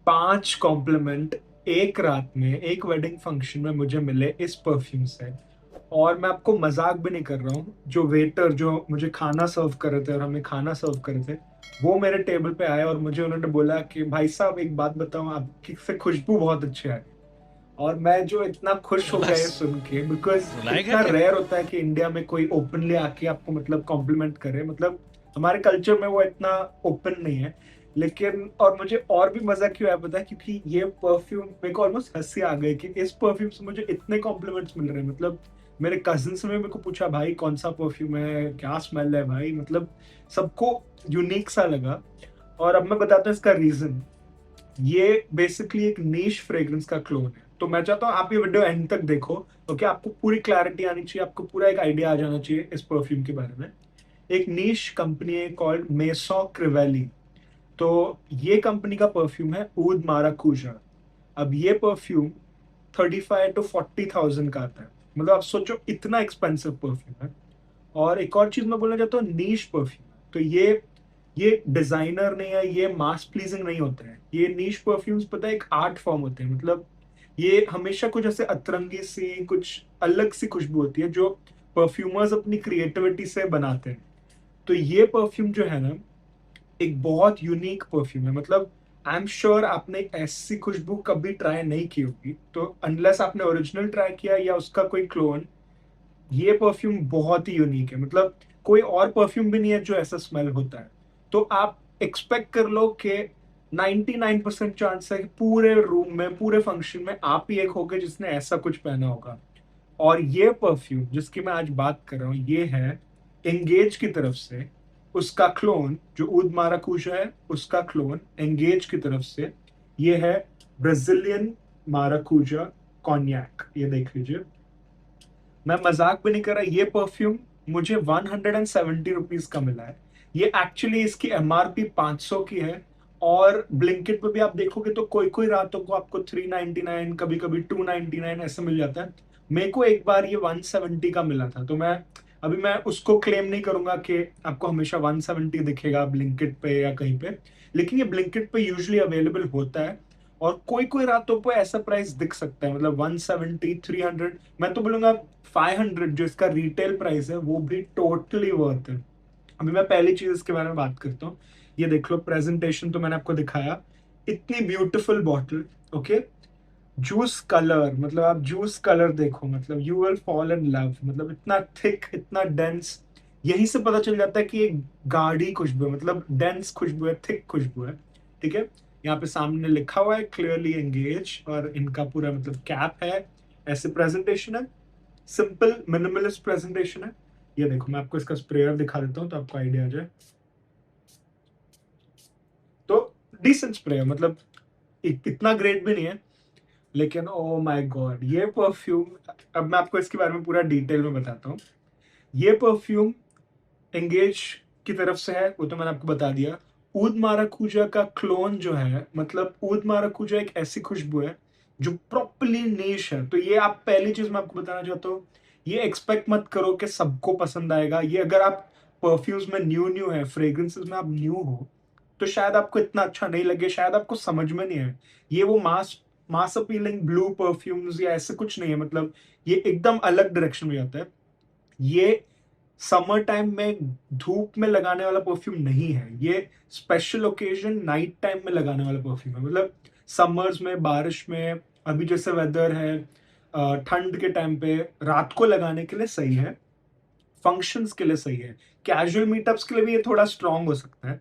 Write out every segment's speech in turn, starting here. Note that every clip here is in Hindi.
5 कॉम्प्लीमेंट एक रात में, एक वेडिंग फंक्शन में मुझे मिले इस परफ्यूम से। और मैं आपको मजाक भी नहीं कर रहा हूँ। जो वेटर जो मुझे खाना सर्व कर रहे थे और हमें खाना सर्व कर रहे थे, वो मेरे टेबल पे आए और मुझे उन्होंने बोला कि भाई साहब एक बात बताऊं, आपकी से खुशबू बहुत अच्छी है। और मैं जो इतना खुश हो गया बस ये सुन के, बिकॉज रुलाएगा इतना क्या? रेयर होता है कि इंडिया में कोई ओपनली आके आपको मतलब कॉम्प्लीमेंट करे। मतलब हमारे कल्चर में वो इतना ओपन नहीं है। लेकिन और मुझे और भी मजा क्यों आया पता है, क्योंकि ये परफ्यूम मेरे को ऑलमोस्ट हंसी आ गई कि इस परफ्यूम से मुझे इतने कॉम्प्लीमेंट्स मिल रहे हैं। मतलब मेरे कजिन्स ने मेरे को पूछा, भाई कौन सा परफ्यूम है, क्या स्मेल है भाई। मतलब सबको यूनिक सा लगा। और अब मैं बताता हूँ इसका रीजन। ये बेसिकली एक नीश फ्रेग्रेंस का क्लोन है। तो मैं चाहता हूँ आप ये वीडियो एंड तक देखो। ओके, आपको पूरी क्लैरिटी आनी चाहिए, आपको पूरा एक आइडिया आ जाना चाहिए इस परफ्यूम के बारे में। एक नीश कंपनी है कॉल्ड मेसो क्रिवेली। तो ये कंपनी का परफ्यूम है ऊद माराकूजा। अब ये परफ्यूम 35 to 40 thousand का आता है। मतलब आप सोचो इतना एक्सपेंसिव परफ्यूम है। और एक और चीज मैं बोलना चाहता हूँ, नीश परफ्यूम। तो ये डिजाइनर नहीं है, ये मास प्लीजिंग नहीं होता है। ये नीश परफ्यूम्स पता है एक आर्ट फॉर्म होते हैं। मतलब ये हमेशा कुछ ऐसे अतरंगी सी, कुछ अलग सी खुशबू होती है जो परफ्यूमर्स अपनी क्रिएटिविटी से बनाते हैं। तो ये परफ्यूम जो है ना, एक बहुत यूनिक परफ्यूम है। मतलब आई एम श्योर आपने ऐसी खुशबू कभी ट्राई नहीं की होगी। तो अनलेस आपने ओरिजिनल ट्राई किया या उसका कोई क्लोन, ये परफ्यूम बहुत ही यूनिक है। मतलब कोई और परफ्यूम भी नहीं है जो ऐसा स्मेल होता है। तो आप एक्सपेक्ट कर लो कि 99% चांस है कि पूरे रूम में, पूरे फंक्शन में आप ही एक होगे जिसने ऐसा कुछ पहना होगा। और ये परफ्यूम जिसकी मैं आज बात कर रहा हूँ, ये है एंगेज की तरफ से उसका क्लोन। जो ऊद माराकूजा है उसका क्लोन एंगेज की तरफ से, ये है ब्राजीलियन माराकूजा कॉन्यैक। ये देख लीजिए, मैं मजाक भी नहीं कर रहा। ये परफ्यूम मुझे 170 रुपीज का मिला है। ये एक्चुअली इसकी एमआरपी 500 की है। और ब्लिंकिट पे भी आप देखोगे तो कोई कोई रातों को आपको 399, कभी कभी 299 ऐसे मिल जाता है। मेरे को एक बार ये 170 का मिला था। तो मैं उसको क्लेम नहीं करूंगा कि आपको हमेशा 170 दिखेगा ब्लिंकिट पे या कहीं पे। लेकिन ये ब्लिंकिट पे यूजुअली अवेलेबल होता है। और कोई कोई रातों पे ऐसा प्राइस दिख सकता है, मतलब 170, 300। मैं तो बोलूंगा 500 जो इसका रिटेल प्राइस है वो भी टोटली वर्थ है। अभी मैं पहली चीज इसके बारे में बात करता हूँ। ये देख लो, प्रेजेंटेशन तो मैंने आपको दिखाया। इतनी beautiful bottle. Okay, juice colour, मतलब आप जूस कलर देखो, मतलब you will fall in love. मतलब इतना थिक, इतना डेंस। यहीं से पता चल जाता है कि एक गाढ़ी खुशबू है, मतलब डेंस खुशबू है, थिक खुशबू है। ठीक है, यहाँ पे सामने लिखा हुआ है क्लियरली एंगेज, और इनका पूरा मतलब कैप है। ऐसे प्रेजेंटेशन है, सिंपल मिनिमलिस्ट प्रेजेंटेशन है। ये देखो, मैं आपको इसका स्प्रेयर दिखा देता हूँ तो आपको आइडिया आ जाए। तो डिसेंट स्प्रेयर, मतलब इतना ग्रेट भी नहीं है। लेकिन ओ माय गॉड, ये परफ्यूम, अब मैं आपको इसके बारे में पूरा डिटेल में बताता हूँ। ये परफ्यूम एंगेज की तरफ से है, वो तो मैंने आपको बता दिया। ऊद माराकूजा का क्लोन जो है, मतलब ऊद माराकूजा एक ऐसी खुशबू है जो प्रॉपरली नीश है। तो ये आप, पहली चीज मैं आपको बताना चाहता हूँ, ये एक्सपेक्ट मत करो कि सबको पसंद आएगा। ये अगर आप परफ्यूम्स में न्यू न्यू है, फ्रेग्रेंसेस में आप न्यू हो, तो शायद आपको इतना अच्छा नहीं लगे, शायद आपको समझ में नहीं आए। ये वो मास मास अपीलिंग ब्लू परफ्यूम्स या ऐसे कुछ नहीं है। मतलब ये एकदम अलग डायरेक्शन में जाता है। ये समर टाइम में धूप में लगाने वाला परफ्यूम नहीं है। ये स्पेशल ओकेजन नाइट टाइम में लगाने वाला परफ्यूम है। मतलब समर्स में, बारिश में, अभी जैसे वेदर है, ठंड के टाइम पे रात को लगाने के लिए सही है। फंक्शंस के लिए सही है। कैजुअल मीटअप्स के लिए भी ये थोड़ा स्ट्रांग हो सकता है।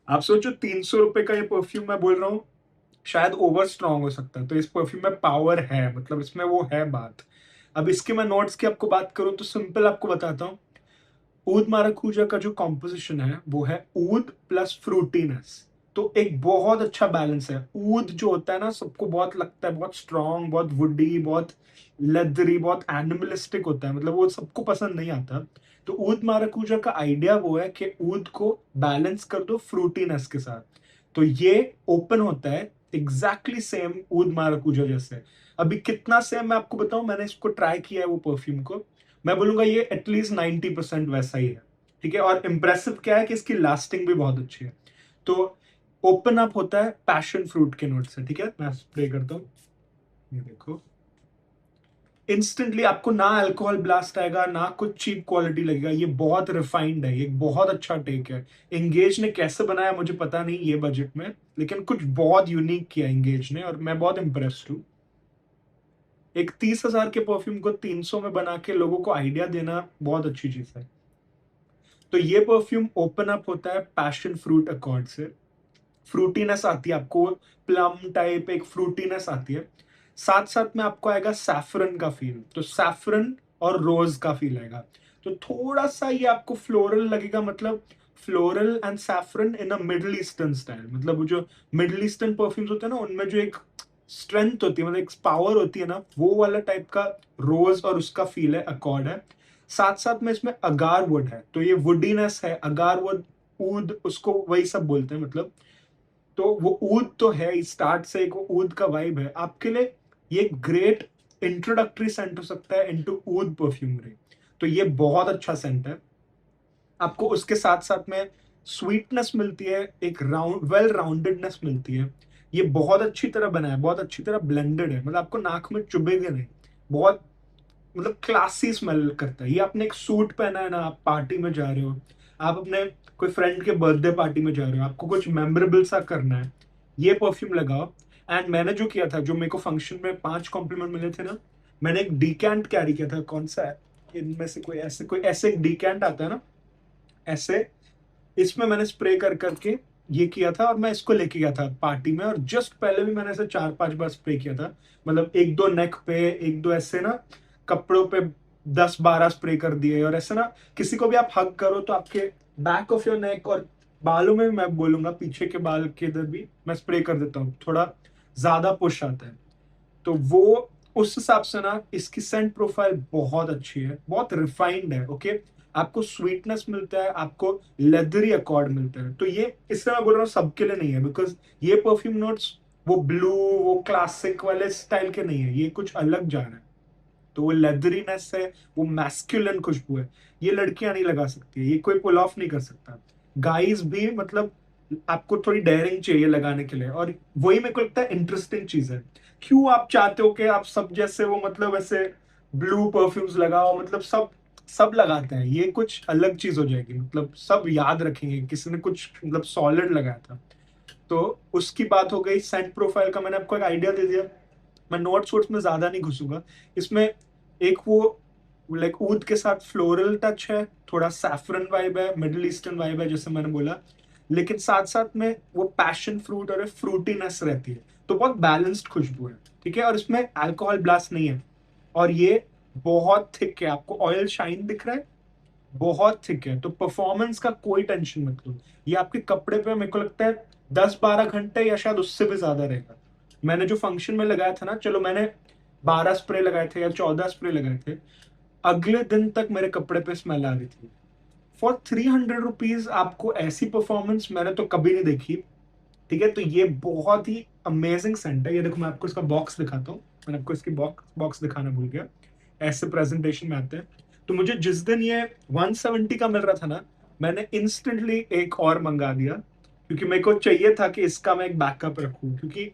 आप सोचो 300 रुपए का ये परफ्यूम मैं बोल रहा हूँ, शायद ओवर स्ट्रांग हो सकता है। तो इस परफ्यूम में पावर है, मतलब इसमें वो है बात। अब इसके मैं नोट्स की आपको बात करूं तो सिंपल आपको बताता हूँ। ऊद माराकूजा का जो कॉम्पोजिशन है वो है ऊद प्लस फ्रूटीनेस। तो एक बहुत अच्छा बैलेंस है। ऊद जो होता है ना, सबको बहुत लगता है बहुत स्ट्रांग, बहुत वुडी, बहुत लेदरी, बहुत एनिमलिस्टिक होता है, मतलब वो सबको पसंद नहीं आता। तो ऊद माराकूजा का आइडिया वो है कि ऊद को बैलेंस कर दो फ्रूटीनेस के साथ। तो ये ओपन होता है एग्जैक्टली सेम ऊद माराकूजा जैसे। अभी कितना सेम मैं आपको बताऊं, मैंने इसको ट्राई किया है वो परफ्यूम को। मैं बोलूंगा ये एटलीस्ट 90% वैसा ही है। ठीक है, और इम्प्रेसिव क्या है कि इसकी लास्टिंग भी बहुत अच्छी है। तो ओपन अप होता है पैशन फ्रूट के नोट से, ठीक है। मैं स्प्रे करता हूँ, ये देखो, इंस्टेंटली आपको ना अल्कोहल ब्लास्ट आएगा, ना कुछ चीप क्वालिटी लगेगा। ये बहुत रिफाइंड है, ये बहुत अच्छा टेक है। एंगेज ने कैसे बनाया मुझे पता नहीं ये बजट में, लेकिन कुछ बहुत यूनिक किया एंगेज ने, और मैं बहुत इम्प्रेस्ड हूँ। एक 30,000 के परफ्यूम को 300 में बना के लोगों को आइडिया देना बहुत अच्छी चीज है। तो ये परफ्यूम ओपन अप होता है पैशन फ्रूट अकॉर्ड से। फ्रूटीनेस आती है आपको, प्लम टाइप एक फ्रूटीनेस आती है। साथ साथ में आपको आएगा सैफरन का फील, तो सैफरन और रोज का फील आएगा। तो थोड़ा सा ये आपको फ्लोरल लगेगा, मतलब floral and saffron in a middle eastern style. मतलब वो जो मिडल ईस्टर्न परफ्यूम्स होते हैं ना, उनमें जो एक स्ट्रेंथ होती है, मतलब एक पावर होती है ना, वो वाला टाइप का रोज और उसका फील है, अकॉर्ड है। साथ साथ में इसमें अगार वुड है, तो ये वुडीनेस है, अगार वुड, ऊद, उसको वही सब बोलते हैं मतलब। तो वो ऊद तो है, स्टार्ट से एक वो ऊद का वाइब है आपके लिए। ये ग्रेट इंट्रोडक्टरी सेंट हो सकता है इनटू ऊद परफ्यूमरी। तो ये बहुत अच्छा सेंट है। आपको उसके साथ साथ में स्वीटनेस मिलती है, एक वेल राउंडेडनेस मिलती है। ये बहुत अच्छी तरह बना है, बहुत अच्छी तरह ब्लेंडेड है, मतलब आपको नाक में चुभेगा नहीं। बहुत मतलब क्लासी स्मेल करता है। ये आपने एक सूट पहना है ना, आप पार्टी में जा रहे हो, आप अपने कोई फ्रेंड के बर्थडे पार्टी में जा रहे हो, आपको कुछ मेमोरेबल सा करना है, ये परफ्यूम लगाओ। एंड मैंने जो किया था, जो मेरे को फंक्शन में 5 कॉम्प्लीमेंट मिले थे ना, मैंने एक डीकैंट कैरी किया था। कौन सा है इनमें से, कोई ऐसे एक डीकैंट आता है ना, ऐसे, इसमें मैंने स्प्रे कर करके ये किया था, और मैं इसको लेके गया था पार्टी में। और जस्ट पहले भी मैंने ऐसे 4-5 बार स्प्रे किया था, मतलब एक दो नेक पे, एक दो ऐसे ना कपड़ों पे 10-12 स्प्रे कर दिए। और ऐसे ना किसी को भी आप हग करो तो आपके बैक ऑफ योर नेक और बालों में भी, मैं बोलूंगा पीछे के बाल के इधर भी मैं स्प्रे कर देता हूँ, थोड़ा ज्यादा पुश आता है। तो वो उस हिसाब से ना इसकी सेंट प्रोफाइल बहुत अच्छी है, बहुत रिफाइंड है, ओके। आपको स्वीटनेस मिलता है, आपको लेदरी अकॉर्ड मिलता है। तो ये, इससे मैं बोल रहा हूँ सबके लिए नहीं है, बिकॉज ये परफ्यूम नोट्स वो ब्लू, वो क्लासिक वाले स्टाइल के नहीं है, ये कुछ अलग जा रहा है। तो वो लेदरीनेस है, वो मैस्कुलिन खुशबू है, ये लड़कियां नहीं लगा सकती, ये कोई पुल ऑफ नहीं कर सकता। गाइस भी मतलब आपको थोड़ी डेयरिंग चाहिए लगाने के लिए, और वही मेरे को लगता है इंटरेस्टिंग चीज है। क्यों आप चाहते हो कि आप सब जैसे वो मतलब ऐसे ब्लू परफ्यूम्स लगाओ, मतलब सब सब लगाते हैं, ये कुछ अलग चीज हो जाएगी, मतलब सब याद रखेंगे किसी ने कुछ मतलब सॉलिड लगाया था। तो उसकी बात हो गई। सेंट प्रोफाइल का मैंने आपको एक आइडिया दे दिया, मैं नोट्स वोट्स में ज्यादा नहीं घुसूंगा। इसमें एक वो लाइक ऊद के साथ फ्लोरल टच है, थोड़ा सैफरन वाइब है, मिडिल ईस्टर्न वाइब है जैसे मैंने बोला, लेकिन साथ साथ में वो पैशन फ्रूट और फ्रूटीनेस रहती है। तो बहुत बैलेंस्ड खुशबू है, ठीक है। और इसमें अल्कोहल ब्लास्ट नहीं है, और ये बहुत थिक है, आपको ऑयल शाइन दिख रहा है, बहुत थिक है। तो परफॉर्मेंस का कोई टेंशन मत लो, ये आपके कपड़े पे मेरे को लगता है 10-12 घंटे या शायद उससे भी ज्यादा रहेगा। मैंने जो फंक्शन में लगाया था ना, चलो मैंने 12 स्प्रे लगाए थे या 14 स्प्रे लगाए थे, अगले दिन तक मेरे कपड़े पे स्मेल आ रही थी। फॉर 300 रुपीज आपको ऐसी परफॉर्मेंस मैंने तो कभी नहीं देखी, ठीक है। तो ये बहुत ही अमेजिंग सेंट है। ये देखो, मैं आपको इसका बॉक्स दिखाता हूँ, मैंने आपको इसकी बॉक्स दिखाना भूल गया, ऐसे प्रेजेंटेशन में आते हैं। तो मुझे जिस दिन ये 170 का मिल रहा था ना, मैंने इंस्टेंटली एक और मंगा दिया, क्योंकि मेरे को चाहिए था कि इसका मैं एक बैकअप रखूं, क्योंकि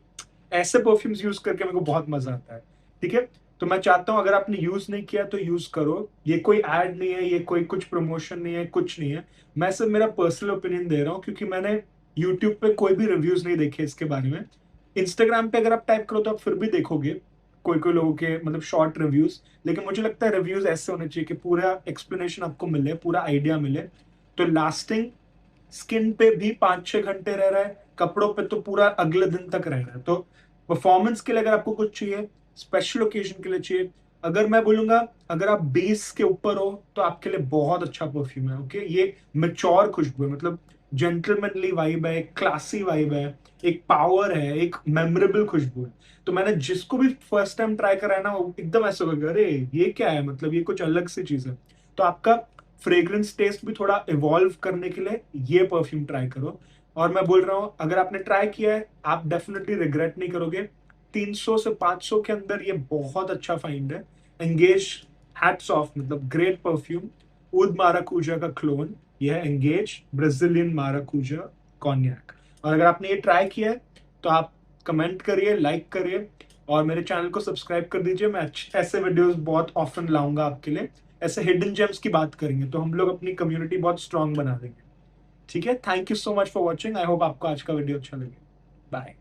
ऐसे परफ्यूम्स यूज करके मेरे को बहुत मजा आता है, ठीक है। तो मैं चाहता हूं अगर आपने यूज नहीं किया तो यूज करो। ये कोई एड नहीं है, ये कोई कुछ प्रमोशन नहीं है, कुछ नहीं है। मैं सिर्फ मेरा पर्सनल ओपिनियन दे रहा हूँ, क्योंकि मैंने यूट्यूब पे कोई भी रिव्यूज नहीं देखे इसके बारे में। इंस्टाग्राम पे अगर आप टाइप करो तो आप फिर भी देखोगे कोई कोई लोगों के मतलब शॉर्ट रिव्यूज, लेकिन मुझे लगता है रिव्यूज ऐसे होने चाहिए कि पूरा एक्सप्लेनेशन आपको मिले, पूरा आइडिया मिले। तो लास्टिंग स्किन पे भी 5-6 घंटे रह रहा है, कपड़ों पे तो पूरा अगले दिन तक रह रहा है। तो परफॉर्मेंस के लिए अगर आपको कुछ चाहिए, स्पेशल ओकेजन के लिए चाहिए, अगर मैं बोलूंगा अगर आप 20 के ऊपर हो तो आपके लिए बहुत अच्छा परफ्यूम है, ओके। ये मेच्योर खुशबू है, मतलब जेंटलमैनली वाइब है, एक क्लासी वाइब है, एक पावर है, एक मेमोरेबल खुशबू है। तो मैंने जिसको भी फर्स्ट टाइम ट्राई करा है ना, वो एकदम ऐसा हो गया, अरे ये क्या है, मतलब ये कुछ अलग सी चीज है। तो आपका फ्रेग्रेंस टेस्ट भी थोड़ा इवॉल्व करने के लिए ये परफ्यूम ट्राई करो। और मैं बोल रहा हूँ अगर आपने ट्राई किया है, आप डेफिनेटली रिग्रेट नहीं करोगे। 300 से 500 के अंदर ये बहुत अच्छा फाइंड है। एंगेज, हैट्स ऑफ, मतलब ग्रेट परफ्यूम। उद माराकूजा का क्लोन, यह है एंगेज ब्राजीलियन माराकूजा कॉन्याक। और अगर आपने ये ट्राई किया है तो आप कमेंट करिए, लाइक करिए और मेरे चैनल को सब्सक्राइब कर दीजिए। मैं ऐसे वीडियोस बहुत ऑफन लाऊंगा आपके लिए, ऐसे हिडन जेम्स की बात करेंगे तो हम लोग अपनी कम्युनिटी बहुत स्ट्रांग बना देंगे। ठीक है, thank you so much for watching. I hope आपको आज का वीडियो अच्छा लगे। बाय।